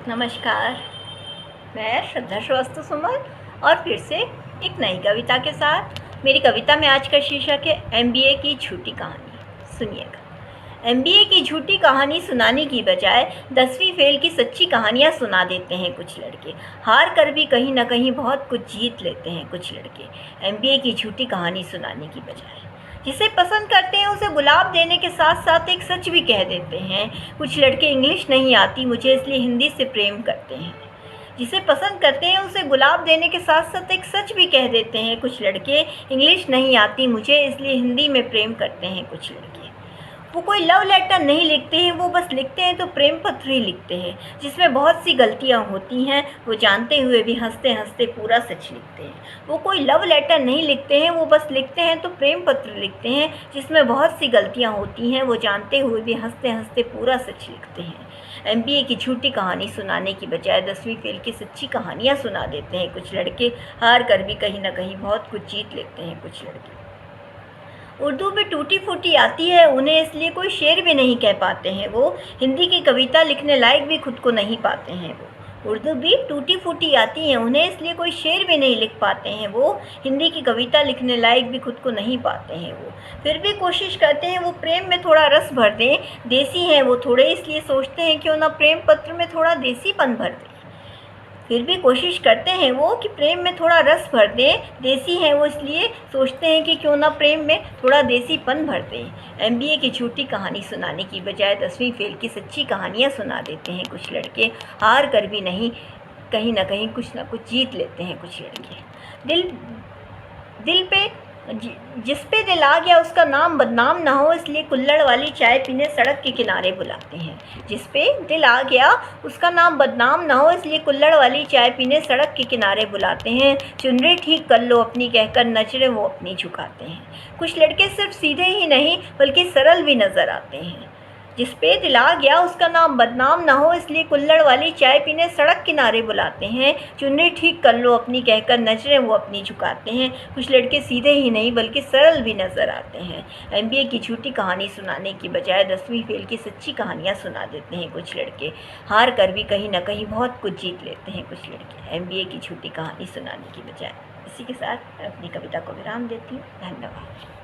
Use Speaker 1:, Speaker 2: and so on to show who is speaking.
Speaker 1: नमस्कार। मैं श्रद्धा श्रीवास्तव सुमन और फिर से एक नई कविता के साथ। मेरी कविता में आज का शीर्षक है एमबीए की झूठी कहानी। सुनिएगा। एमबीए की झूठी कहानी सुनाने की बजाय 10वीं फेल की सच्ची कहानियाँ सुना देते हैं कुछ लड़के। हार कर भी कहीं ना कहीं बहुत कुछ जीत लेते हैं कुछ लड़के। एमबीए की झूठी कहानी सुनाने की बजाय जिसे पसंद करते हैं उसे गुलाब देने के साथ साथ एक सच भी कह देते हैं। कुछ लड़के इंग्लिश नहीं आती मुझे इसलिए हिंदी से प्रेम करते हैं। जिसे पसंद करते हैं उसे गुलाब देने के साथ साथ एक सच भी कह देते हैं। कुछ लड़के इंग्लिश नहीं आती मुझे इसलिए हिंदी में प्रेम करते हैं कुछ लड़के। वो कोई लव लेटर नहीं लिखते हैं, वो बस लिखते हैं तो प्रेम पत्र ही लिखते हैं जिसमें बहुत सी गलतियां होती हैं। वो जानते हुए भी हंसते हंसते पूरा सच लिखते हैं। वो कोई लव लेटर नहीं लिखते हैं, वो बस लिखते हैं तो प्रेम पत्र लिखते हैं जिसमें बहुत सी गलतियां होती हैं। वो जानते हुए भी हंसते हंसते पूरा सच लिखते हैं। एमबीए की झूठी कहानी सुनाने की बजाय 10वीं फेल की सच्ची कहानियाँ सुना देते हैं कुछ लड़के। हार कर भी कहीं ना कहीं बहुत कुछ जीत लेते हैं कुछ लड़के। उर्दू में टूटी फूटी आती है उन्हें इसलिए कोई शेर भी नहीं कह पाते हैं वो। हिंदी की कविता लिखने लायक भी खुद को नहीं पाते हैं वो। उर्दू भी टूटी फूटी आती है उन्हें इसलिए कोई शेर भी नहीं लिख पाते हैं वो। हिंदी की कविता लिखने लायक भी खुद को नहीं पाते हैं वो। फिर भी कोशिश करते हैं वो प्रेम में थोड़ा रस भर दें। देसी हैं वो थोड़े इसलिए सोचते हैं क्यों ना प्रेम पत्र में थोड़ा देसीपन भर दें। फिर भी कोशिश करते हैं वो कि प्रेम में थोड़ा रस भर दें। देसी हैं वो इसलिए सोचते हैं कि क्यों ना प्रेम में थोड़ा देसीपन भर दें। एमबीए की झूठी कहानी सुनाने की बजाय 10वीं फेल की सच्ची कहानियाँ सुना देते हैं कुछ लड़के। हार कर भी नहीं कहीं ना कहीं कुछ ना कुछ जीत लेते हैं कुछ लड़के। दिल पे जिस पे दिल आ गया उसका नाम बदनाम ना हो इसलिए कुल्हड़ वाली चाय पीने सड़क के किनारे बुलाते हैं। जिस पे दिल आ गया उसका नाम बदनाम ना हो इसलिए कुल्हड़ वाली चाय पीने सड़क के किनारे बुलाते हैं। चुनरी ठीक कर लो अपनी कहकर नजरें वो अपनी झुकाते हैं। कुछ लड़के सिर्फ सीधे ही नहीं बल्कि सरल भी नज़र आते हैं। जिस पे दिल आ गया उसका नाम बदनाम ना हो इसलिए कुल्हड़ वाली चाय पीने सड़क किनारे बुलाते हैं। चुन्नी ठीक कर लो अपनी कहकर नजरें वो अपनी झुकाते हैं। कुछ लड़के सीधे ही नहीं बल्कि सरल भी नज़र आते हैं। एमबीए की झूठी कहानी सुनाने की बजाय 10वीं फेल की सच्ची कहानियाँ सुना देते हैं कुछ लड़के। हार कर भी कहीं ना कहीं बहुत कुछ जीत लेते हैं कुछ लड़के। एमबीए की झूठी कहानी सुनाने की बजाय। इसी के साथ मैं अपनी कविता को विराम देती हूँ। धन्यवाद।